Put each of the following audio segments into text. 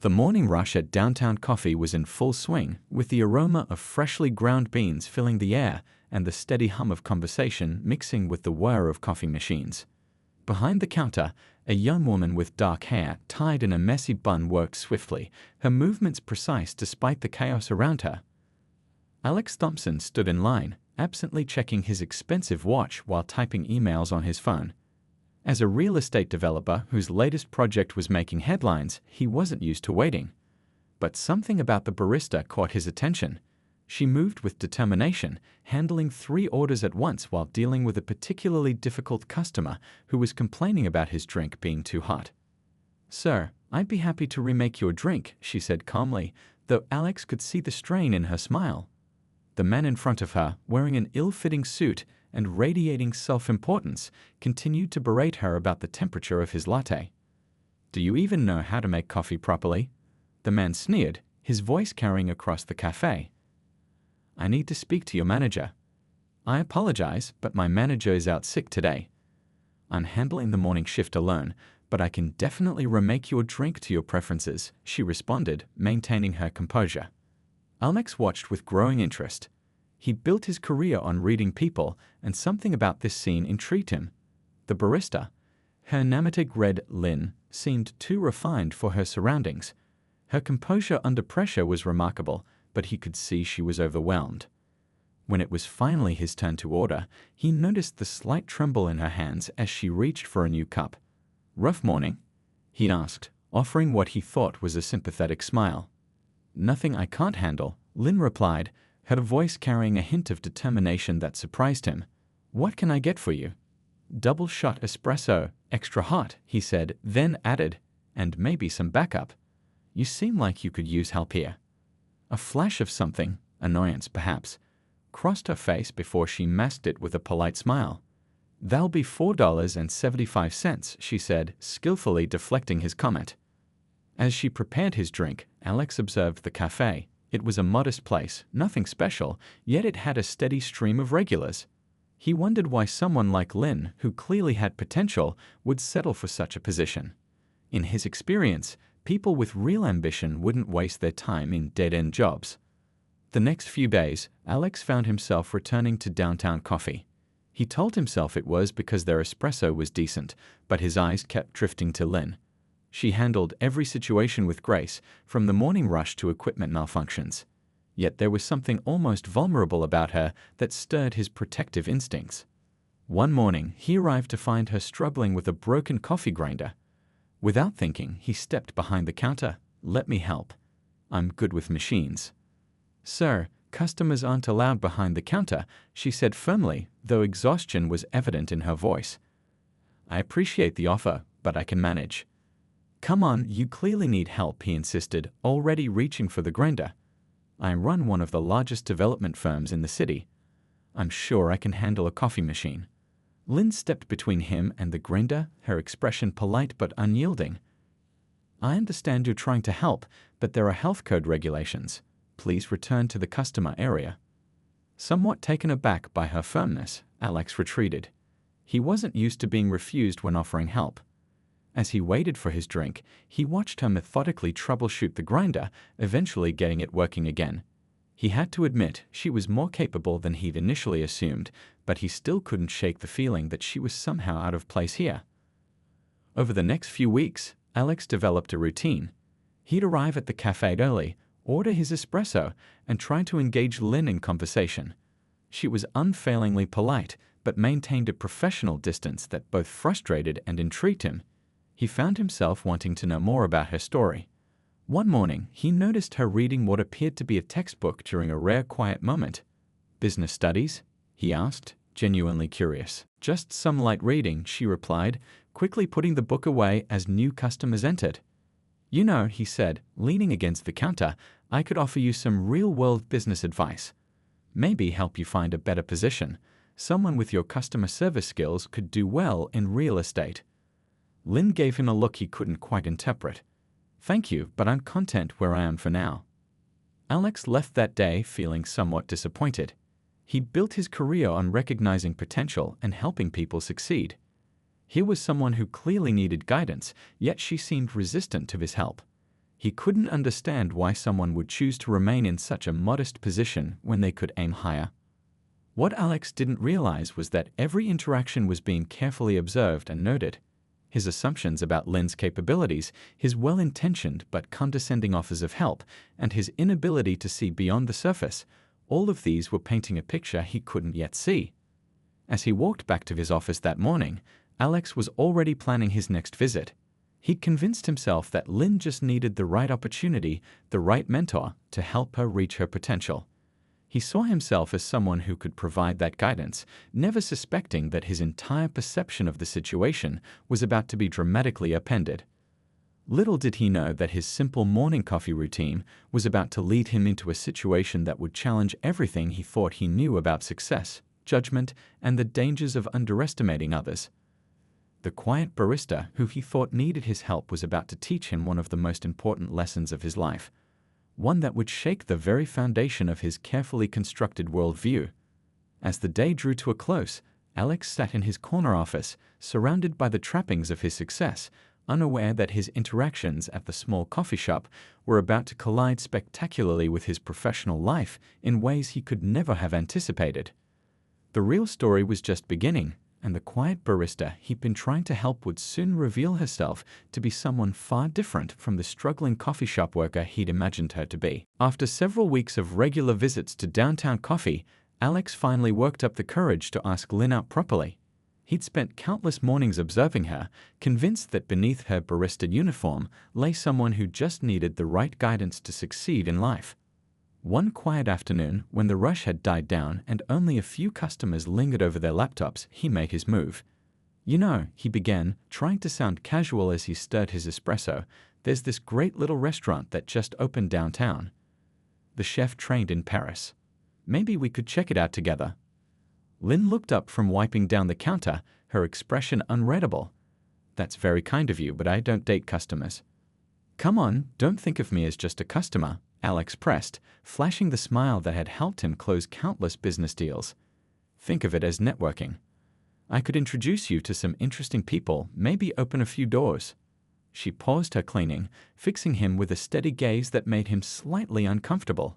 The morning rush at Downtown Coffee was in full swing, with the aroma of freshly ground beans filling the air and the steady hum of conversation mixing with the whir of coffee machines. Behind the counter, a young woman with dark hair tied in a messy bun worked swiftly, her movements precise despite the chaos around her. Alex Thompson stood in line, absently checking his expensive watch while typing emails on his phone. As a real estate developer whose latest project was making headlines, he wasn't used to waiting. But something about the barista caught his attention. She moved with determination, handling 3 orders at once while dealing with a particularly difficult customer who was complaining about his drink being too hot. "Sir, I'd be happy to remake your drink," she said calmly, though Alex could see the strain in her smile. The man in front of her, wearing an ill-fitting suit and radiating self-importance, continued to berate her about the temperature of his latte. "Do you even know how to make coffee properly?" The man sneered, his voice carrying across the cafe. "I need to speak to your manager." "I apologize, but my manager is out sick today. I'm handling the morning shift alone, but I can definitely remake your drink to your preferences," she responded, maintaining her composure. Alex watched with growing interest. He built his career on reading people, and something about this scene intrigued him. The barista, her namatic red Lynn, seemed too refined for her surroundings. Her composure under pressure was remarkable, but he could see she was overwhelmed. When it was finally his turn to order, he noticed the slight tremble in her hands as she reached for a new cup. "Rough morning?" he asked, offering what he thought was a sympathetic smile. "Nothing I can't handle," Lynn replied, her voice carrying a hint of determination that surprised him. "What can I get for you?" "Double shot espresso, extra hot," he said, then added, "and maybe some backup. You seem like you could use help here." A flash of something, annoyance perhaps, crossed her face before she masked it with a polite smile. "That'll be $4.75, she said, skillfully deflecting his comment. As she prepared his drink, Alex observed the cafe. It was a modest place, nothing special, yet it had a steady stream of regulars. He wondered why someone like Lynn, who clearly had potential, would settle for such a position. In his experience, people with real ambition wouldn't waste their time in dead-end jobs. The next few days, Alex found himself returning to Downtown Coffee. He told himself it was because their espresso was decent, but his eyes kept drifting to Lynn. She handled every situation with grace, from the morning rush to equipment malfunctions. Yet there was something almost vulnerable about her that stirred his protective instincts. One morning, he arrived to find her struggling with a broken coffee grinder. Without thinking, he stepped behind the counter. "Let me help. I'm good with machines." "Sir, customers aren't allowed behind the counter," she said firmly, though exhaustion was evident in her voice. "I appreciate the offer, but I can manage." "Come on, you clearly need help," he insisted, already reaching for the grinder. "I run one of the largest development firms in the city. I'm sure I can handle a coffee machine." Lynn stepped between him and the grinder, her expression polite but unyielding. "I understand you're trying to help, but there are health code regulations. Please return to the customer area." Somewhat taken aback by her firmness, Alex retreated. He wasn't used to being refused when offering help. As he waited for his drink, he watched her methodically troubleshoot the grinder, eventually getting it working again. He had to admit she was more capable than he'd initially assumed, but he still couldn't shake the feeling that she was somehow out of place here. Over the next few weeks, Alex developed a routine. He'd arrive at the cafe early, order his espresso, and try to engage Lynn in conversation. She was unfailingly polite, but maintained a professional distance that both frustrated and intrigued him. He found himself wanting to know more about her story. One morning, he noticed her reading what appeared to be a textbook during a rare quiet moment. "Business studies?" he asked, genuinely curious. "Just some light reading," she replied, quickly putting the book away as new customers entered. "You know," he said, leaning against the counter, "I could offer you some real-world business advice. Maybe help you find a better position. Someone with your customer service skills could do well in real estate." Lynn gave him a look he couldn't quite interpret. "Thank you, but I'm content where I am for now." Alex left that day feeling somewhat disappointed. He built his career on recognizing potential and helping people succeed. Here was someone who clearly needed guidance, yet she seemed resistant to his help. He couldn't understand why someone would choose to remain in such a modest position when they could aim higher. What Alex didn't realize was that every interaction was being carefully observed and noted. His assumptions about Lynn's capabilities, his well-intentioned but condescending offers of help, and his inability to see beyond the surface, all of these were painting a picture he couldn't yet see. As he walked back to his office that morning, Alex was already planning his next visit. He'd convinced himself that Lynn just needed the right opportunity, the right mentor, to help her reach her potential. He saw himself as someone who could provide that guidance, never suspecting that his entire perception of the situation was about to be dramatically upended. Little did he know that his simple morning coffee routine was about to lead him into a situation that would challenge everything he thought he knew about success, judgment, and the dangers of underestimating others. The quiet barista who he thought needed his help was about to teach him one of the most important lessons of his life, one that would shake the very foundation of his carefully constructed worldview. As the day drew to a close, Alex sat in his corner office, surrounded by the trappings of his success, unaware that his interactions at the small coffee shop were about to collide spectacularly with his professional life in ways he could never have anticipated. The real story was just beginning, and the quiet barista he'd been trying to help would soon reveal herself to be someone far different from the struggling coffee shop worker he'd imagined her to be. After several weeks of regular visits to Downtown Coffee, Alex finally worked up the courage to ask Lynn out properly. He'd spent countless mornings observing her, convinced that beneath her barista uniform lay someone who just needed the right guidance to succeed in life. One quiet afternoon, when the rush had died down and only a few customers lingered over their laptops, he made his move. "You know," he began, trying to sound casual as he stirred his espresso, "there's this great little restaurant that just opened downtown. The chef trained in Paris. Maybe we could check it out together." Lynn looked up from wiping down the counter, her expression unreadable. "That's very kind of you, but I don't date customers." "Come on, don't think of me as just a customer," Alex pressed, flashing the smile that had helped him close countless business deals. "Think of it as networking. I could introduce you to some interesting people, maybe open a few doors." She paused her cleaning, fixing him with a steady gaze that made him slightly uncomfortable.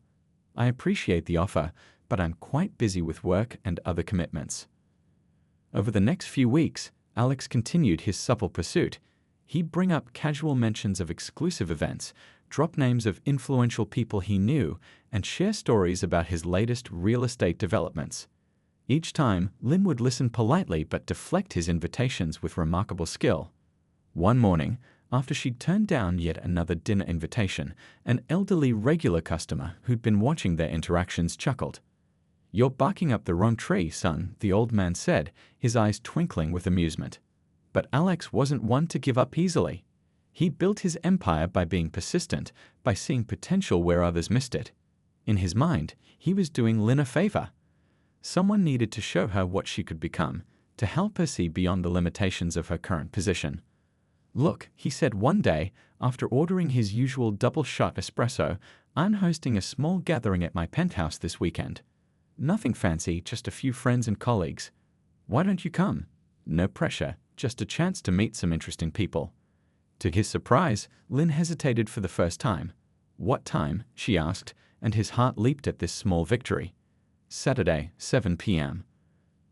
"I appreciate the offer, but I'm quite busy with work and other commitments." Over the next few weeks, Alex continued his supple pursuit. He'd bring up casual mentions of exclusive events, drop names of influential people he knew, and share stories about his latest real estate developments. Each time, Lynn would listen politely but deflect his invitations with remarkable skill. One morning, after she'd turned down yet another dinner invitation, an elderly regular customer who'd been watching their interactions chuckled. "You're barking up the wrong tree, son," the old man said, his eyes twinkling with amusement. But Alex wasn't one to give up easily. He built his empire by being persistent, by seeing potential where others missed it. In his mind, he was doing Lynn a favor. Someone needed to show her what she could become, to help her see beyond the limitations of her current position. "Look," he said one day, after ordering his usual double-shot espresso, "I'm hosting a small gathering at my penthouse this weekend. Nothing fancy, just a few friends and colleagues. Why don't you come? No pressure, just a chance to meet some interesting people." To his surprise, Lynn hesitated for the first time. "What time?" she asked, and his heart leaped at this small victory. "Saturday, 7 p.m.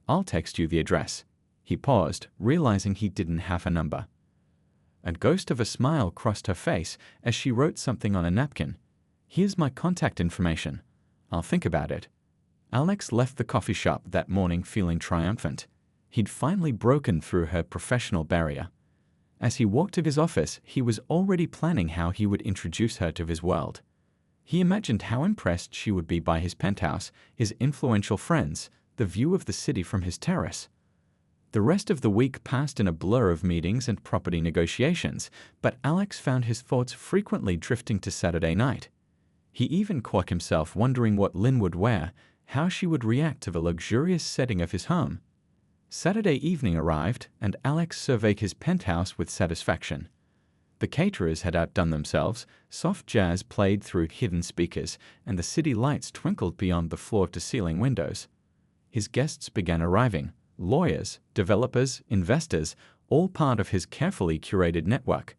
I'll text you the address." He paused, realizing he didn't have a number. A ghost of a smile crossed her face as she wrote something on a napkin. "Here's my contact information. I'll think about it." Alex left the coffee shop that morning feeling triumphant. He'd finally broken through her professional barrier. As he walked to his office, he was already planning how he would introduce her to his world. He imagined how impressed she would be by his penthouse, his influential friends, the view of the city from his terrace. The rest of the week passed in a blur of meetings and property negotiations, but Alex found his thoughts frequently drifting to Saturday night. He even caught himself wondering what Lynn would wear, how she would react to the luxurious setting of his home. Saturday evening arrived, and Alex surveyed his penthouse with satisfaction. The caterers had outdone themselves, soft jazz played through hidden speakers, and the city lights twinkled beyond the floor-to-ceiling windows. His guests began arriving, lawyers, developers, investors, all part of his carefully curated network.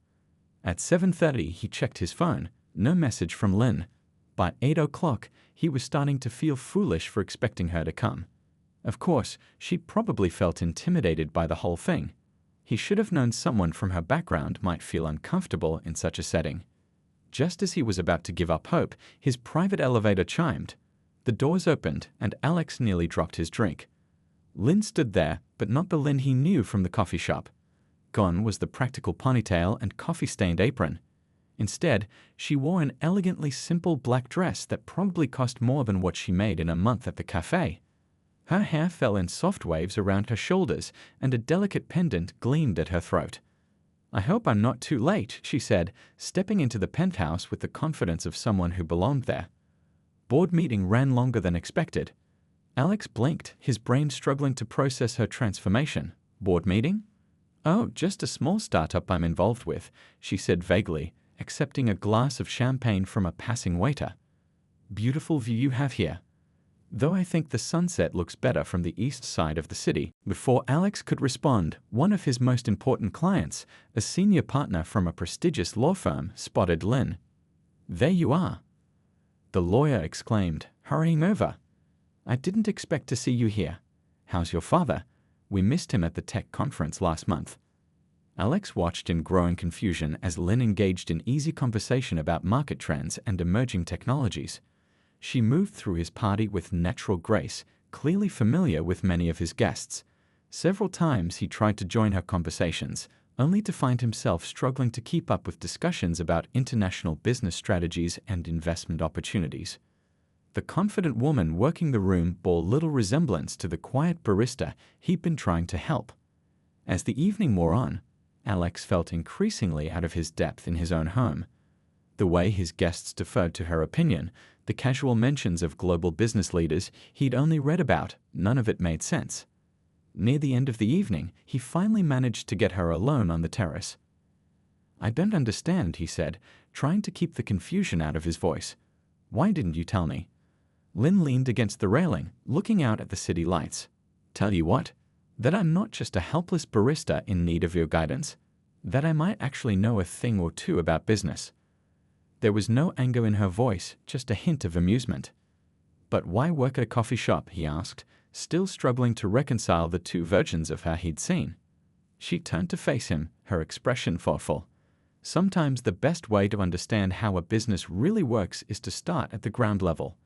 At 7:30, he checked his phone. No message from Lynn. By 8 o'clock, he was starting to feel foolish for expecting her to come. Of course, she probably felt intimidated by the whole thing. He should have known someone from her background might feel uncomfortable in such a setting. Just as he was about to give up hope, his private elevator chimed. The doors opened, and Alex nearly dropped his drink. Lynn stood there, but not the Lynn he knew from the coffee shop. Gone was the practical ponytail and coffee-stained apron. Instead, she wore an elegantly simple black dress that probably cost more than what she made in a month at the cafe. Her hair fell in soft waves around her shoulders, and a delicate pendant gleamed at her throat. "I hope I'm not too late," she said, stepping into the penthouse with the confidence of someone who belonged there. Board meeting ran longer than expected. Alex blinked, his brain struggling to process her transformation. Board meeting? "Oh, just a small startup I'm involved with," she said vaguely, accepting a glass of champagne from a passing waiter. "Beautiful view you have here. Though I think the sunset looks better from the east side of the city." Before Alex could respond, one of his most important clients, a senior partner from a prestigious law firm, spotted Lynn. "There you are," the lawyer exclaimed, hurrying over. "I didn't expect to see you here. How's your father? We missed him at the tech conference last month." Alex watched in growing confusion as Lynn engaged in easy conversation about market trends and emerging technologies. She moved through his party with natural grace, clearly familiar with many of his guests. Several times he tried to join her conversations, only to find himself struggling to keep up with discussions about international business strategies and investment opportunities. The confident woman working the room bore little resemblance to the quiet barista he'd been trying to help. As the evening wore on, Alex felt increasingly out of his depth in his own home. The way his guests deferred to her opinion, the casual mentions of global business leaders he'd only read about, none of it made sense. Near the end of the evening, he finally managed to get her alone on the terrace. "I don't understand," he said, trying to keep the confusion out of his voice. "Why didn't you tell me?" Lynn leaned against the railing, looking out at the city lights. "Tell you what? That I'm not just a helpless barista in need of your guidance. That I might actually know a thing or two about business." There was no anger in her voice, just a hint of amusement. "But why work at a coffee shop?" he asked, still struggling to reconcile the two versions of her he'd seen. She turned to face him, her expression thoughtful. "Sometimes the best way to understand how a business really works is to start at the ground level.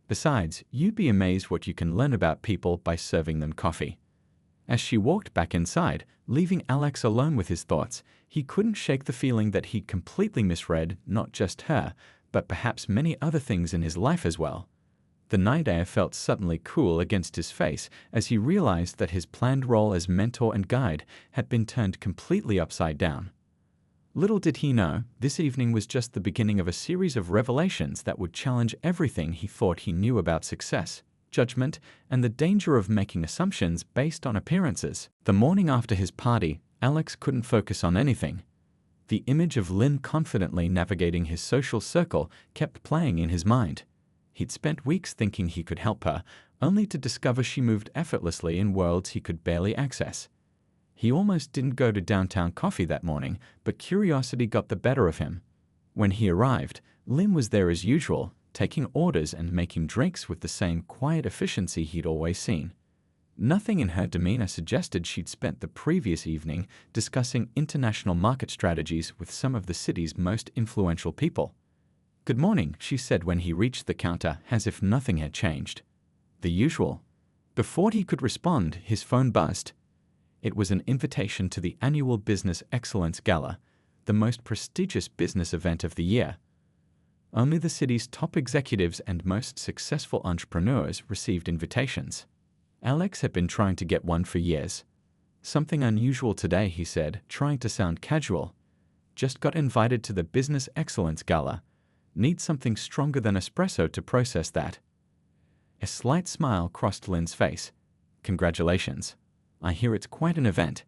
Besides, you'd be amazed what you can learn about people by serving them coffee." As she walked back inside, leaving Alex alone with his thoughts, he couldn't shake the feeling that he'd completely misread not just her, but perhaps many other things in his life as well. The night air felt suddenly cool against his face as he realized that his planned role as mentor and guide had been turned completely upside down. Little did he know, this evening was just the beginning of a series of revelations that would challenge everything he thought he knew about success, judgment, and the danger of making assumptions based on appearances. The morning after his party, Alex couldn't focus on anything. The image of Lynn confidently navigating his social circle kept playing in his mind. He'd spent weeks thinking he could help her, only to discover she moved effortlessly in worlds he could barely access. He almost didn't go to downtown coffee that morning, but curiosity got the better of him. When he arrived, Lynn was there as usual, taking orders and making drinks with the same quiet efficiency he'd always seen. Nothing in her demeanor suggested she'd spent the previous evening discussing international market strategies with some of the city's most influential people. "Good morning," she said when he reached the counter, as if nothing had changed. "The usual." Before he could respond, his phone buzzed. It was an invitation to the annual Business Excellence Gala, the most prestigious business event of the year. Only the city's top executives and most successful entrepreneurs received invitations. Alex had been trying to get one for years. "Something unusual today," he said, trying to sound casual. "Just got invited to the Business Excellence Gala. Need something stronger than espresso to process that." A slight smile crossed Lynn's face. "Congratulations. I hear it's quite an event.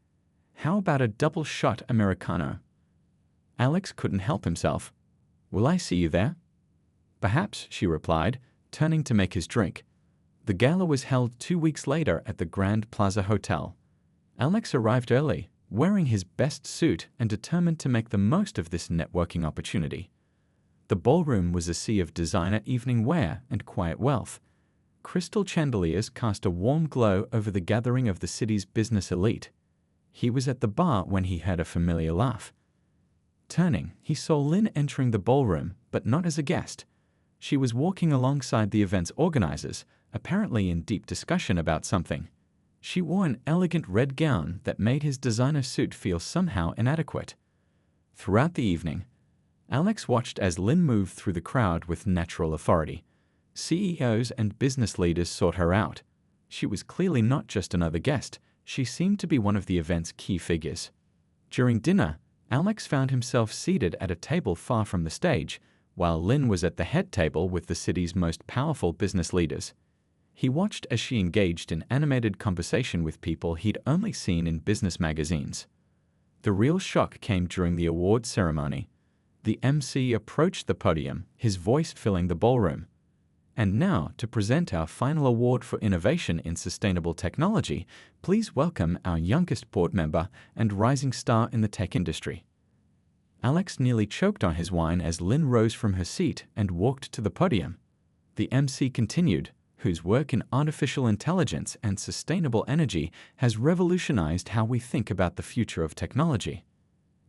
How about a double shot Americano?" Alex couldn't help himself. "Will I see you there?" "Perhaps," she replied, turning to make his drink. The gala was held 2 weeks later at the Grand Plaza Hotel. Alex arrived early, wearing his best suit and determined to make the most of this networking opportunity. The ballroom was a sea of designer evening wear and quiet wealth. Crystal chandeliers cast a warm glow over the gathering of the city's business elite. He was at the bar when he heard a familiar laugh. Turning, he saw Lynn entering the ballroom, but not as a guest. She was walking alongside the event's organizers, apparently in deep discussion about something. She wore an elegant red gown that made his designer suit feel somehow inadequate. Throughout the evening, Alex watched as Lynn moved through the crowd with natural authority. CEOs and business leaders sought her out. She was clearly not just another guest. She seemed to be one of the event's key figures. During dinner, Alex found himself seated at a table far from the stage, while Lynn was at the head table with the city's most powerful business leaders. He watched as she engaged in animated conversation with people he'd only seen in business magazines. The real shock came during the award ceremony. The MC approached the podium, his voice filling the ballroom. And now, to present our final award for innovation in sustainable technology, please welcome our youngest board member and rising star in the tech industry. Alex nearly choked on his wine as Lynn rose from her seat and walked to the podium. The MC continued, whose work in artificial intelligence and sustainable energy has revolutionized how we think about the future of technology.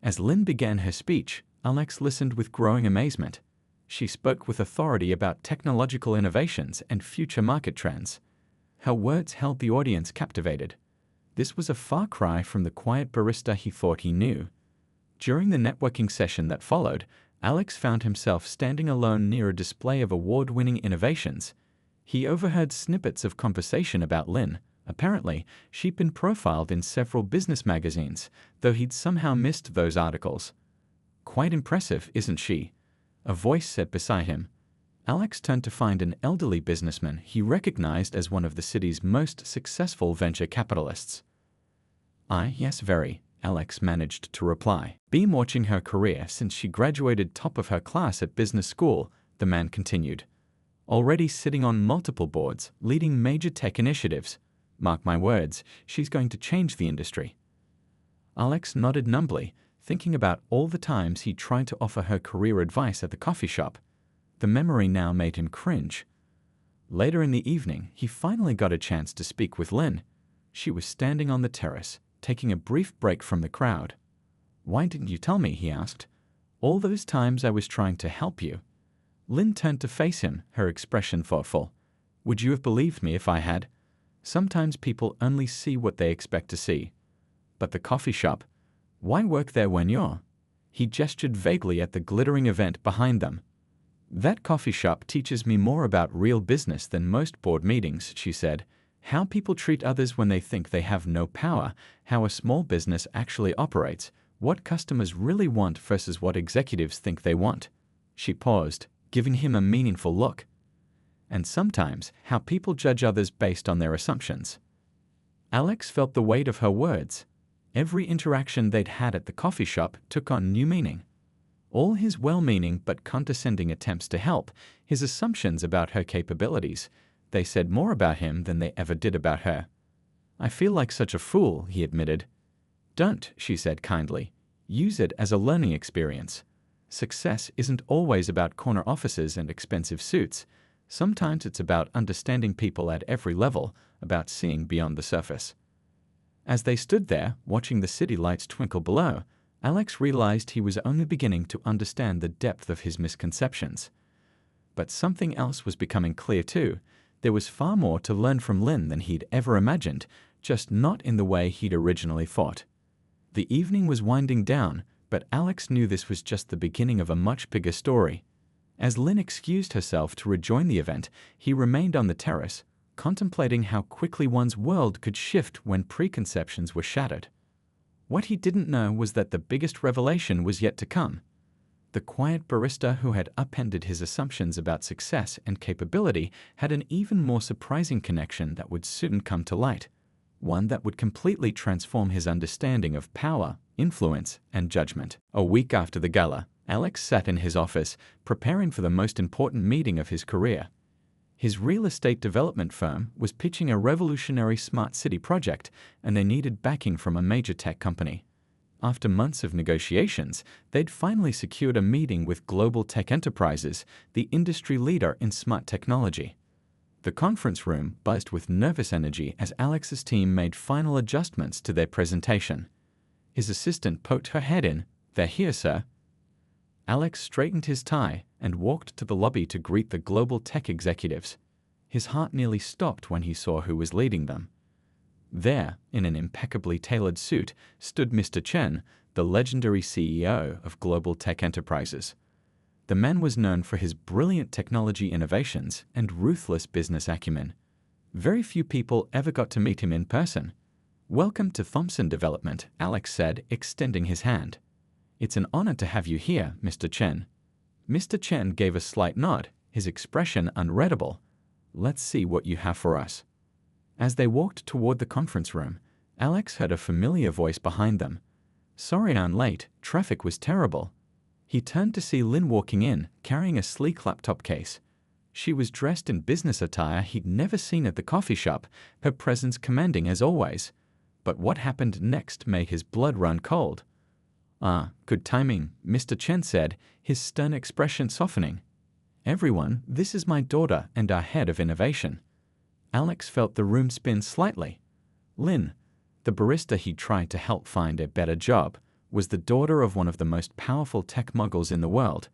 As Lynn began her speech, Alex listened with growing amazement. She spoke with authority about technological innovations and future market trends. Her words held the audience captivated. This was a far cry from the quiet barista he thought he knew. During the networking session that followed, Alex found himself standing alone near a display of award-winning innovations. He overheard snippets of conversation about Lynn. Apparently, she'd been profiled in several business magazines, though he'd somehow missed those articles. "Quite impressive, isn't she?" a voice said beside him. Alex turned to find an elderly businessman he recognized as one of the city's most successful venture capitalists. Yes, very," Alex managed to reply. "Been watching her career since she graduated top of her class at business school," the man continued. "Already sitting on multiple boards, leading major tech initiatives. Mark my words, she's going to change the industry." Alex nodded numbly, thinking about all the times he tried to offer her career advice at the coffee shop. The memory now made him cringe. Later in the evening, he finally got a chance to speak with Lynn. She was standing on the terrace, taking a brief break from the crowd. "Why didn't you tell me?" he asked. "All those times I was trying to help you." Lynn turned to face him, her expression thoughtful. "Would you have believed me if I had? Sometimes people only see what they expect to see." "But the coffee shop? Why work there when you're—" He gestured vaguely at the glittering event behind them. "That coffee shop teaches me more about real business than most board meetings," she said. "How people treat others when they think they have no power, how a small business actually operates, what customers really want versus what executives think they want." She paused, giving him a meaningful look. "And sometimes, how people judge others based on their assumptions." Alex felt the weight of her words. Every interaction they'd had at the coffee shop took on new meaning. All his well-meaning but condescending attempts to help, his assumptions about her capabilities, they said more about him than they ever did about her. "I feel like such a fool," he admitted. "Don't," she said kindly. "Use it as a learning experience. Success isn't always about corner offices and expensive suits. Sometimes it's about understanding people at every level, about seeing beyond the surface." As they stood there, watching the city lights twinkle below, Alex realized he was only beginning to understand the depth of his misconceptions. But something else was becoming clear too. There was far more to learn from Lynn than he'd ever imagined, just not in the way he'd originally thought. The evening was winding down, but Alex knew this was just the beginning of a much bigger story. As Lynn excused herself to rejoin the event, he remained on the terrace, contemplating how quickly one's world could shift when preconceptions were shattered. What he didn't know was that the biggest revelation was yet to come. The quiet barista who had upended his assumptions about success and capability had an even more surprising connection that would soon come to light, one that would completely transform his understanding of power, influence, and judgment. A week after the gala, Alex sat in his office, preparing for the most important meeting of his career. His real estate development firm was pitching a revolutionary smart city project, and they needed backing from a major tech company. After months of negotiations, they'd finally secured a meeting with Global Tech Enterprises, the industry leader in smart technology. The conference room buzzed with nervous energy as Alex's team made final adjustments to their presentation. His assistant poked her head in. "They're here, sir." Alex straightened his tie and walked to the lobby to greet the global tech executives. His heart nearly stopped when he saw who was leading them. There, in an impeccably tailored suit, stood Mr. Chen, the legendary CEO of Global Tech Enterprises. The man was known for his brilliant technology innovations and ruthless business acumen. Very few people ever got to meet him in person. "Welcome to Thompson Development," Alex said, extending his hand. "It's an honor to have you here, Mr. Chen." Mr. Chen gave a slight nod, his expression unreadable. "Let's see what you have for us." As they walked toward the conference room, Alex heard a familiar voice behind them. "Sorry I'm late, traffic was terrible." He turned to see Lynn walking in, carrying a sleek laptop case. She was dressed in business attire he'd never seen at the coffee shop, her presence commanding as always. But what happened next made his blood run cold. Good timing," Mr. Chen said, his stern expression softening. "Everyone, this is my daughter and our head of innovation." Alex felt the room spin slightly. Lynn, the barista he'd tried to help find a better job, was the daughter of one of the most powerful tech moguls in the world.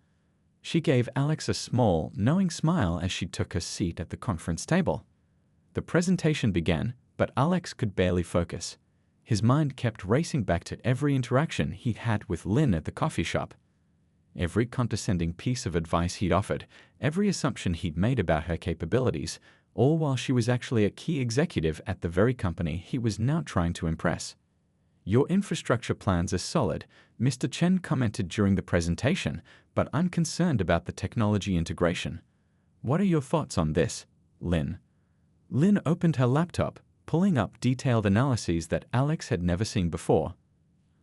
She gave Alex a small, knowing smile as she took her seat at the conference table. The presentation began, but Alex could barely focus. His mind kept racing back to every interaction he'd had with Lynn at the coffee shop. Every condescending piece of advice he'd offered, every assumption he'd made about her capabilities, all while she was actually a key executive at the very company he was now trying to impress. "Your infrastructure plans are solid," Mr. Chen commented during the presentation, "but I'm concerned about the technology integration. What are your thoughts on this, Lynn?" Lynn opened her laptop, pulling up detailed analyses that Alex had never seen before.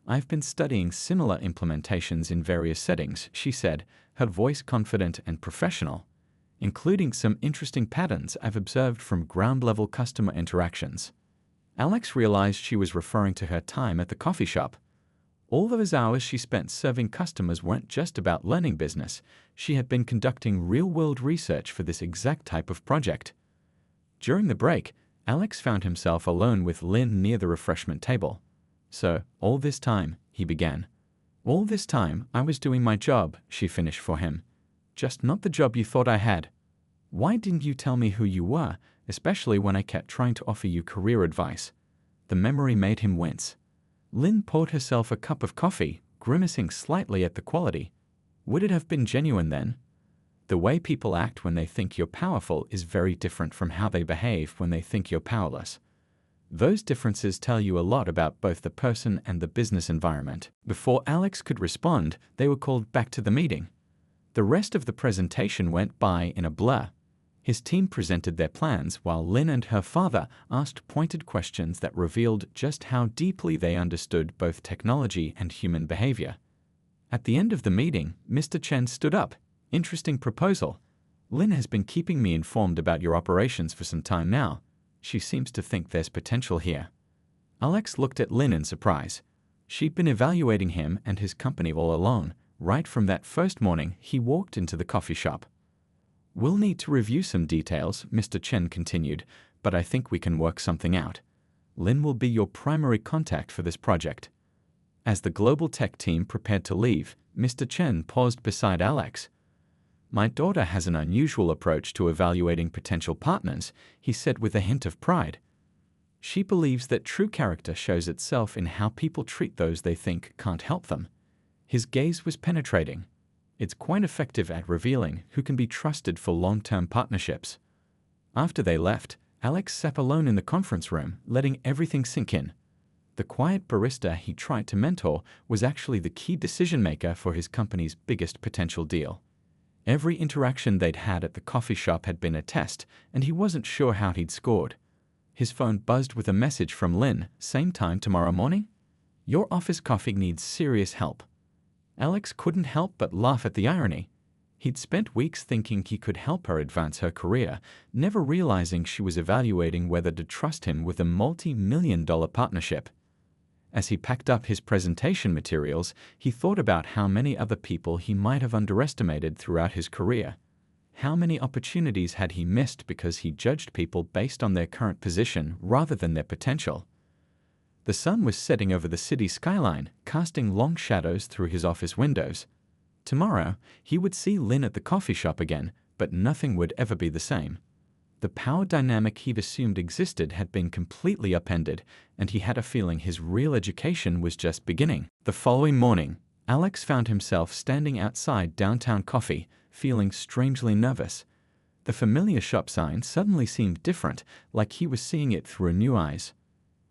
"I've been studying similar implementations in various settings," she said, her voice confident and professional, "including some interesting patterns I've observed from ground-level customer interactions." Alex realized she was referring to her time at the coffee shop. All those hours she spent serving customers weren't just about learning business. She had been conducting real-world research for this exact type of project. During the break, Alex found himself alone with Lynn near the refreshment table. "So, all this time," he began. "All this time, I was doing my job," she finished for him. "Just not the job you thought I had. Why didn't you tell me who you were, especially when I kept trying to offer you career advice?" The memory made him wince. Lynn poured herself a cup of coffee, grimacing slightly at the quality. Would it have been genuine then? The way people act when they think you're powerful is very different from how they behave when they think you're powerless. Those differences tell you a lot about both the person and the business environment. Before Alex could respond, they were called back to the meeting. The rest of the presentation went by in a blur. His team presented their plans while Lynn and her father asked pointed questions that revealed just how deeply they understood both technology and human behavior. At the end of the meeting, Mr. Chen stood up. "Interesting proposal. Lynn has been keeping me informed about your operations for some time now. She seems to think there's potential here." Alex looked at Lynn in surprise. She'd been evaluating him and his company all along, right from that first morning he walked into the coffee shop. "We'll need to review some details," Mr. Chen continued, "but I think we can work something out. Lynn will be your primary contact for this project." As the global tech team prepared to leave, Mr. Chen paused beside Alex. "My daughter has an unusual approach to evaluating potential partners," he said with a hint of pride. "She believes that true character shows itself in how people treat those they think can't help them." His gaze was penetrating. "It's quite effective at revealing who can be trusted for long-term partnerships." After they left, Alex sat alone in the conference room, letting everything sink in. The quiet barista he tried to mentor was actually the key decision-maker for his company's biggest potential deal. Every interaction they'd had at the coffee shop had been a test, and he wasn't sure how he'd scored. His phone buzzed with a message from Lynn. "Same time tomorrow morning? Your office coffee needs serious help." Alex couldn't help but laugh at the irony. He'd spent weeks thinking he could help her advance her career, never realizing she was evaluating whether to trust him with a multi-million-dollar partnership. As he packed up his presentation materials, he thought about how many other people he might have underestimated throughout his career. How many opportunities had he missed because he judged people based on their current position rather than their potential? The sun was setting over the city skyline, casting long shadows through his office windows. Tomorrow, he would see Lynn at the coffee shop again, but nothing would ever be the same. The power dynamic he'd assumed existed had been completely upended, and he had a feeling his real education was just beginning. The following morning, Alex found himself standing outside Downtown Coffee, feeling strangely nervous. The familiar shop sign suddenly seemed different, like he was seeing it through new eyes.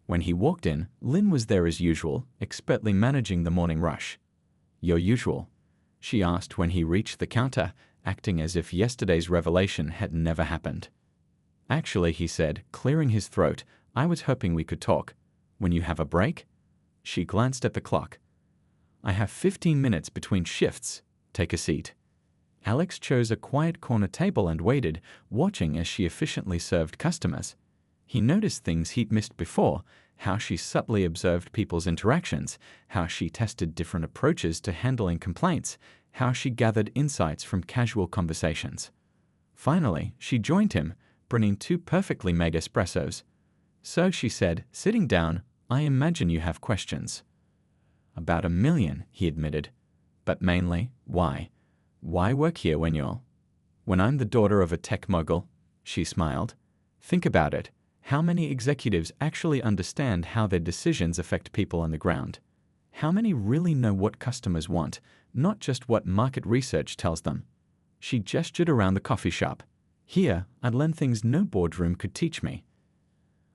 When he walked in, Lynn was there as usual, expertly managing the morning rush. "Your usual?" she asked when he reached the counter, acting as if yesterday's revelation had never happened. "Actually," he said, clearing his throat, "I was hoping we could talk. When you have a break?" She glanced at the clock. "I have 15 minutes between shifts. Take a seat." Alex chose a quiet corner table and waited, watching as she efficiently served customers. He noticed things he'd missed before, how she subtly observed people's interactions, how she tested different approaches to handling complaints, how she gathered insights from casual conversations. Finally, she joined him, bringing 2 perfectly made espressos. "So," she said, sitting down, "I imagine you have questions." "About 1,000,000, he admitted. "But mainly, why? Why work here when I'm the daughter of a tech mogul?" She smiled. "Think about it. How many executives actually understand how their decisions affect people on the ground? How many really know what customers want, not just what market research tells them?" She gestured around the coffee shop. "Here, I'd learn things no boardroom could teach me.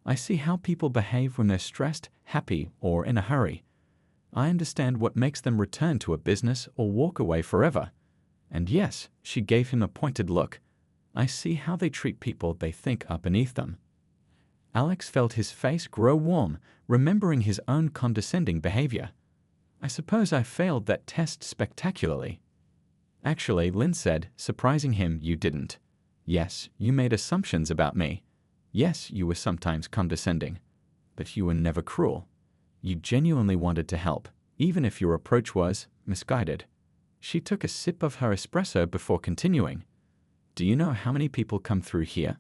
I see how people behave when they're stressed, happy, or in a hurry. I understand what makes them return to a business or walk away forever. And yes," she gave him a pointed look, "I see how they treat people they think are beneath them." Alex felt his face grow warm, remembering his own condescending behavior. "I suppose I failed that test spectacularly." "Actually," Lynn said, surprising him, "you didn't. Yes, you made assumptions about me. Yes, you were sometimes condescending. But you were never cruel. You genuinely wanted to help, even if your approach was misguided." She took a sip of her espresso before continuing. "Do you know how many people come through here?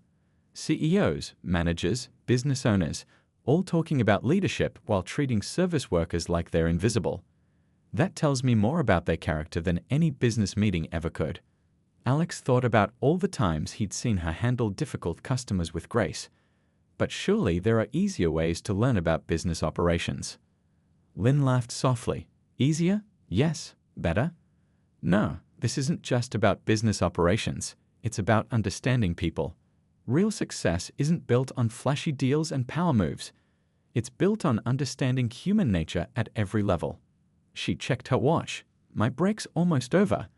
CEOs, managers, business owners, all talking about leadership while treating service workers like they're invisible. That tells me more about their character than any business meeting ever could." Alex thought about all the times he'd seen her handle difficult customers with grace. But surely there are easier ways to learn about business operations. Lynn laughed softly. "Easier? Yes. Better? No, this isn't just about business operations. It's about understanding people. Real success isn't built on flashy deals and power moves. It's built on understanding human nature at every level." She checked her watch. "My break's almost over.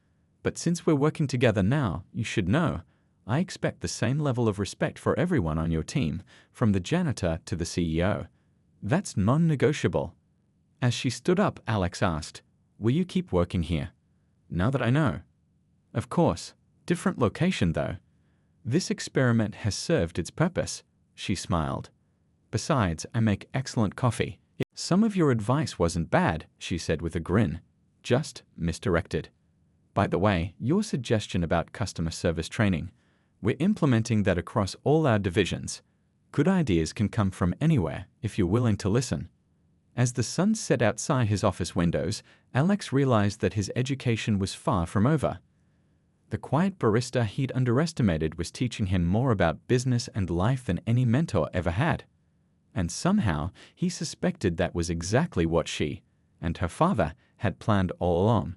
But since we're working together now, you should know, I expect the same level of respect for everyone on your team, from the janitor to the CEO. That's non-negotiable." As she stood up, Alex asked, "Will you keep working here?" "Now that I know." "Of course. Different location, though." "This experiment has served its purpose," she smiled. "Besides, I make excellent coffee." "Some of your advice wasn't bad," she said with a grin. "Just misdirected. By the way, your suggestion about customer service training, we're implementing that across all our divisions. Good ideas can come from anywhere if you're willing to listen." As the sun set outside his office windows, Alex realized that his education was far from over. The quiet barista he'd underestimated was teaching him more about business and life than any mentor ever had. And somehow, he suspected that was exactly what she, and her father, had planned all along.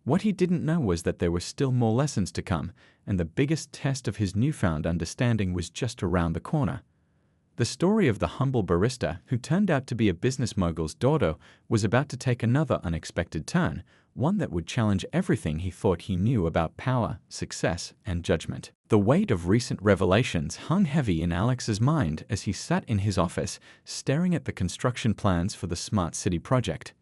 What he didn't know was that there were still more lessons to come, and the biggest test of his newfound understanding was just around the corner. The story of the humble barista, who turned out to be a business mogul's daughter, was about to take another unexpected turn, one that would challenge everything he thought he knew about power, success, and judgment. The weight of recent revelations hung heavy in Alex's mind as he sat in his office, staring at the construction plans for the Smart City project.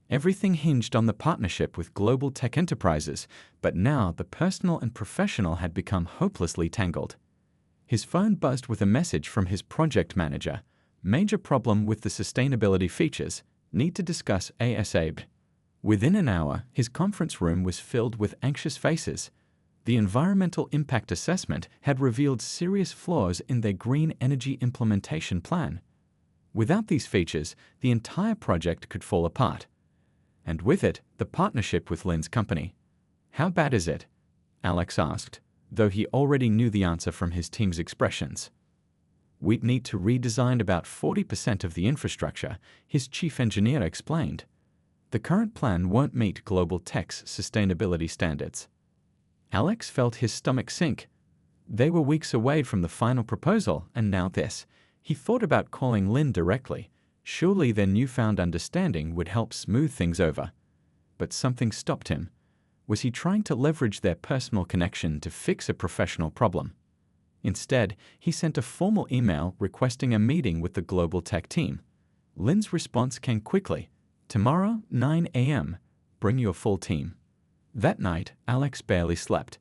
Everything hinged on the partnership with global tech enterprises, but now the personal and professional had become hopelessly tangled. His phone buzzed with a message from his project manager. "Major problem with the sustainability features. Need to discuss ASAP. Within an hour, his conference room was filled with anxious faces. The environmental impact assessment had revealed serious flaws in their green energy implementation plan. Without these features, the entire project could fall apart. And with it, the partnership with Lynn's company. How bad is it? Alex asked, though he already knew the answer from his team's expressions. We'd need to redesign about 40% of the infrastructure, his chief engineer explained. The current plan won't meet global tech's sustainability standards. Alex felt his stomach sink. They were weeks away from the final proposal, and now this. He thought about calling Lynn directly. Surely their newfound understanding would help smooth things over. But something stopped him. Was he trying to leverage their personal connection to fix a professional problem? Instead, he sent a formal email requesting a meeting with the global tech team. Lynn's response came quickly. Tomorrow, 9 a.m. Bring your full team. That night, Alex barely slept.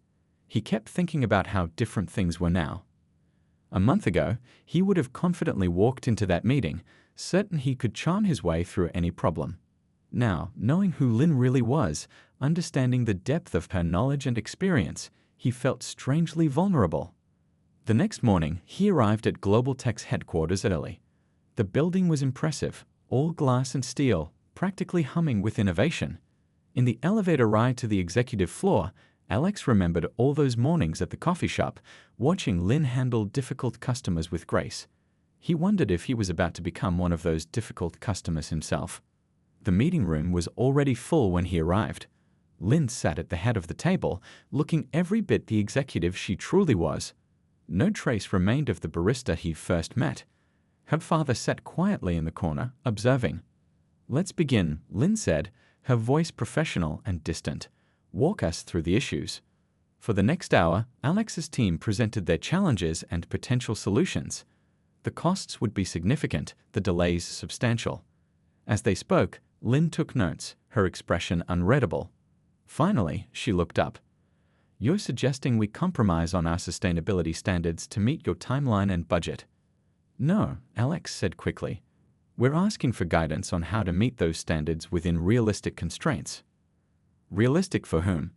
He kept thinking about how different things were now. A month ago, he would have confidently walked into that meeting, certain he could charm his way through any problem. Now, knowing who Lynn really was, understanding the depth of her knowledge and experience, he felt strangely vulnerable. The next morning, he arrived at Global Tech's headquarters early. The building was impressive, all glass and steel, practically humming with innovation. In the elevator ride to the executive floor, Alex remembered all those mornings at the coffee shop, watching Lynn handle difficult customers with grace. He wondered if he was about to become one of those difficult customers himself. The meeting room was already full when he arrived. Lynn sat at the head of the table, looking every bit the executive she truly was. No trace remained of the barista he first met. Her father sat quietly in the corner, observing. Let's begin, Lynn said, her voice professional and distant. Walk us through the issues. For the next hour, Alex's team presented their challenges and potential solutions. The costs would be significant, the delays substantial. As they spoke, Lynn took notes, her expression unreadable. Finally, she looked up. You're suggesting we compromise on our sustainability standards to meet your timeline and budget. No, Alex said quickly. We're asking for guidance on how to meet those standards within realistic constraints. Realistic for whom?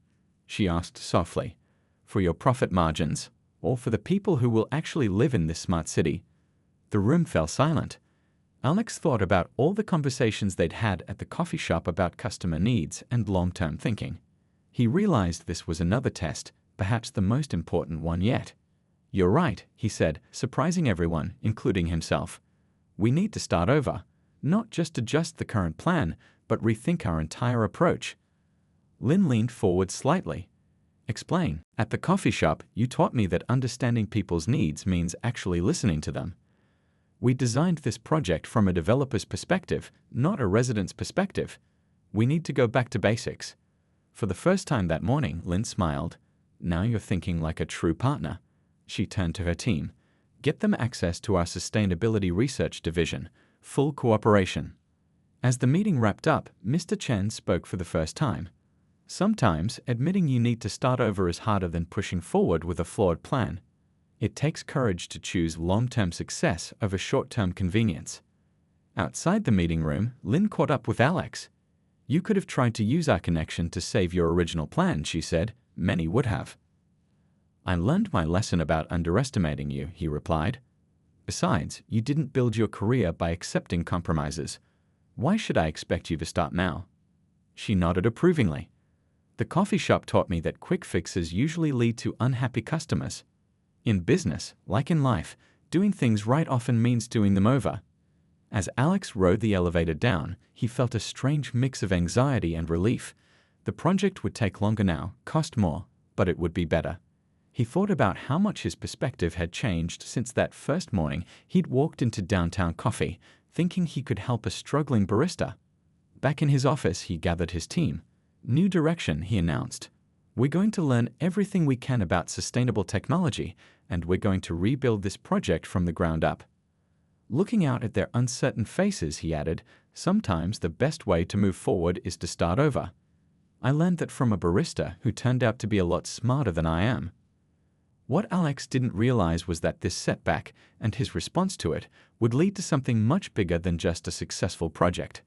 She asked softly. For your profit margins, or for the people who will actually live in this smart city? The room fell silent. Alex thought about all the conversations they'd had at the coffee shop about customer needs and long-term thinking. He realized this was another test, perhaps the most important one yet. You're right, he said, surprising everyone, including himself. We need to start over, not just adjust the current plan, but rethink our entire approach. Lynn leaned forward slightly. Explain. At the coffee shop, you taught me that understanding people's needs means actually listening to them. We designed this project from a developer's perspective, not a resident's perspective. We need to go back to basics. For the first time that morning, Lynn smiled. Now you're thinking like a true partner. She turned to her team. Get them access to our sustainability research division. Full cooperation. As the meeting wrapped up, Mr. Chen spoke for the first time. Sometimes, admitting you need to start over is harder than pushing forward with a flawed plan. It takes courage to choose long-term success over short-term convenience. Outside the meeting room, Lynn caught up with Alex. You could have tried to use our connection to save your original plan, she said. Many would have. I learned my lesson about underestimating you, he replied. Besides, you didn't build your career by accepting compromises. Why should I expect you to start now? She nodded approvingly. The coffee shop taught me that quick fixes usually lead to unhappy customers. In business, like in life, doing things right often means doing them over. As Alex rode the elevator down, he felt a strange mix of anxiety and relief. The project would take longer now, cost more, but it would be better. He thought about how much his perspective had changed since that first morning he'd walked into Downtown Coffee, thinking he could help a struggling barista. Back in his office, he gathered his team. New direction, he announced. We're going to learn everything we can about sustainable technology, and we're going to rebuild this project from the ground up. Looking out at their uncertain faces, he added, sometimes the best way to move forward is to start over. I learned that from a barista who turned out to be a lot smarter than I am. What Alex didn't realize was that this setback, and his response to it, would lead to something much bigger than just a successful project.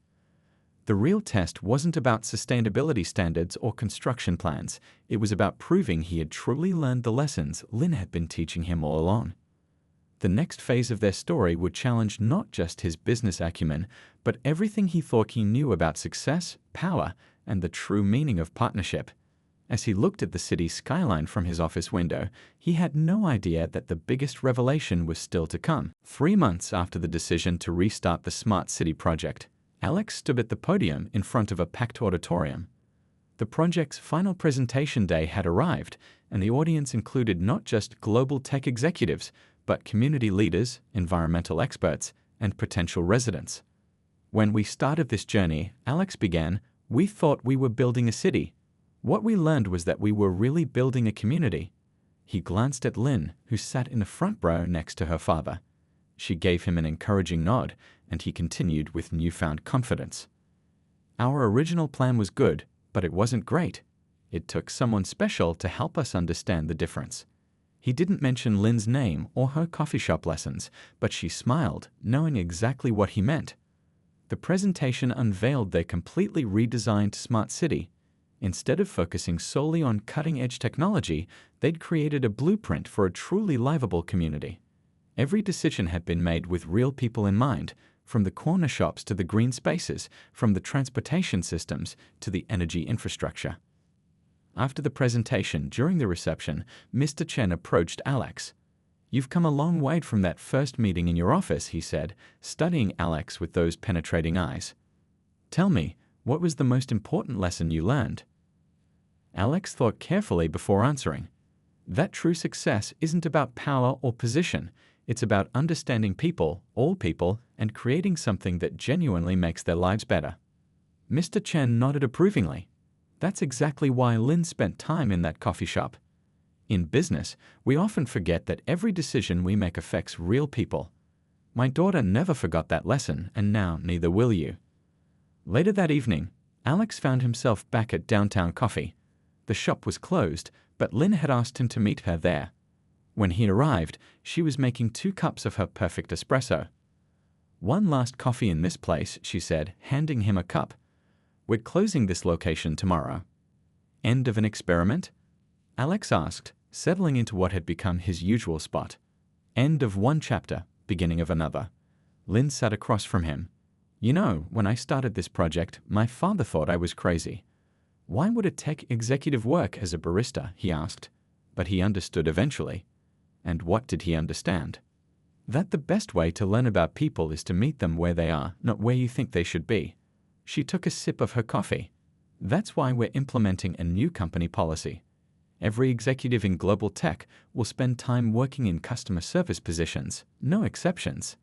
The real test wasn't about sustainability standards or construction plans. It was about proving he had truly learned the lessons Lynn had been teaching him all along. The next phase of their story would challenge not just his business acumen, but everything he thought he knew about success, power, and the true meaning of partnership. As he looked at the city skyline from his office window, he had no idea that the biggest revelation was still to come. 3 months after the decision to restart the Smart City project, Alex stood at the podium in front of a packed auditorium. The project's final presentation day had arrived, and the audience included not just global tech executives, but community leaders, environmental experts, and potential residents. When we started this journey, Alex began, we thought we were building a city. What we learned was that we were really building a community. He glanced at Lynn, who sat in the front row next to her father. She gave him an encouraging nod, and he continued with newfound confidence. Our original plan was good, but it wasn't great. It took someone special to help us understand the difference. He didn't mention Lynn's name or her coffee shop lessons, but she smiled, knowing exactly what he meant. The presentation unveiled their completely redesigned smart city. Instead of focusing solely on cutting-edge technology, they'd created a blueprint for a truly livable community. Every decision had been made with real people in mind, from the corner shops to the green spaces, from the transportation systems to the energy infrastructure. After the presentation, during the reception, Mr. Chen approached Alex. "You've come a long way from that first meeting in your office," he said, studying Alex with those penetrating eyes. "Tell me, what was the most important lesson you learned?" Alex thought carefully before answering. That true success isn't about power or position. It's about understanding people, all people, and creating something that genuinely makes their lives better. Mr. Chen nodded approvingly. That's exactly why Lynn spent time in that coffee shop. In business, we often forget that every decision we make affects real people. My daughter never forgot that lesson, and now neither will you. Later that evening, Alex found himself back at Downtown Coffee. The shop was closed, but Lynn had asked him to meet her there. When he arrived, she was making 2 cups of her perfect espresso. "One last coffee in this place," she said, handing him a cup. "We're closing this location tomorrow." "End of an experiment?" Alex asked, settling into what had become his usual spot. "End of one chapter, beginning of another." Lynn sat across from him. "You know, when I started this project, my father thought I was crazy. Why would a tech executive work as a barista?" he asked. But he understood eventually. And what did he understand? That the best way to learn about people is to meet them where they are, not where you think they should be. She took a sip of her coffee. "That's why we're implementing a new company policy. Every executive in global tech will spend time working in customer service positions, no exceptions."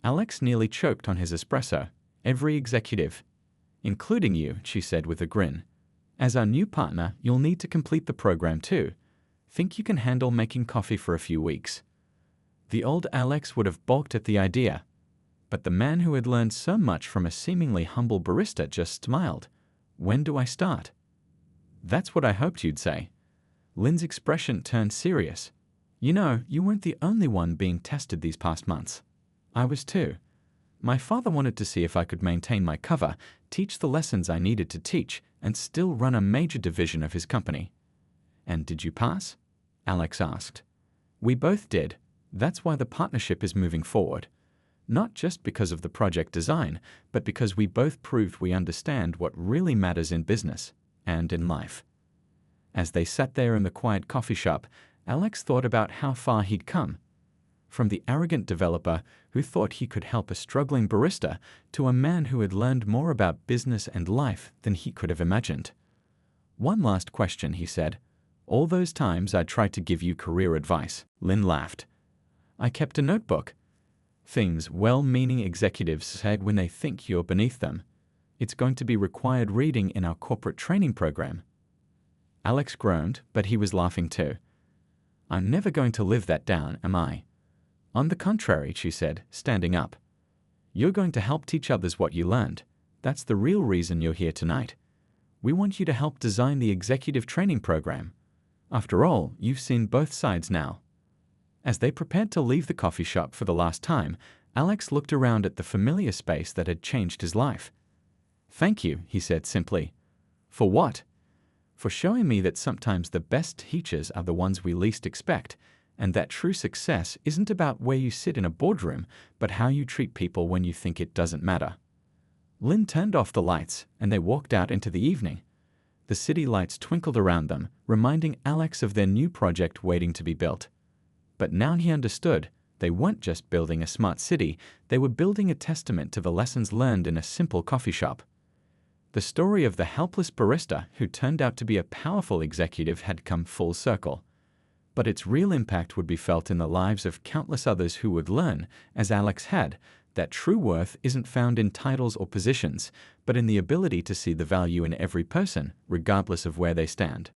Alex nearly choked on his espresso. "Every executive." "Including you," she said with a grin. "As our new partner, you'll need to complete the program too. Think you can handle making coffee for a few weeks?" The old Alex would have balked at the idea. But the man who had learned so much from a seemingly humble barista just smiled. "When do I start?" "That's what I hoped you'd say." Lynn's expression turned serious. "You know, you weren't the only one being tested these past months. I was too. My father wanted to see if I could maintain my cover, teach the lessons I needed to teach, and still run a major division of his company." "And did you pass?" Alex asked. "We both did. That's why the partnership is moving forward. Not just because of the project design, but because we both proved we understand what really matters in business and in life." As they sat there in the quiet coffee shop, Alex thought about how far he'd come. From the arrogant developer who thought he could help a struggling barista to a man who had learned more about business and life than he could have imagined. "One last question," he said. "All those times I tried to give you career advice." Lynn laughed. "I kept a notebook. Things well-meaning executives say when they think you're beneath them. It's going to be required reading in our corporate training program." Alex groaned, but he was laughing too. "I'm never going to live that down, am I?" "On the contrary," she said, standing up. "You're going to help teach others what you learned. That's the real reason you're here tonight. We want you to help design the executive training program. After all, you've seen both sides now." As they prepared to leave the coffee shop for the last time, Alex looked around at the familiar space that had changed his life. "Thank you," he said simply. "For what?" "For showing me that sometimes the best teachers are the ones we least expect, and that true success isn't about where you sit in a boardroom, but how you treat people when you think it doesn't matter." Lynn turned off the lights, and they walked out into the evening. The city lights twinkled around them, reminding Alex of their new project waiting to be built. But now he understood. They weren't just building a smart city, they were building a testament to the lessons learned in a simple coffee shop. The story of the helpless barista who turned out to be a powerful executive had come full circle. But its real impact would be felt in the lives of countless others who would learn, as Alex had, that true worth isn't found in titles or positions, but in the ability to see the value in every person, regardless of where they stand.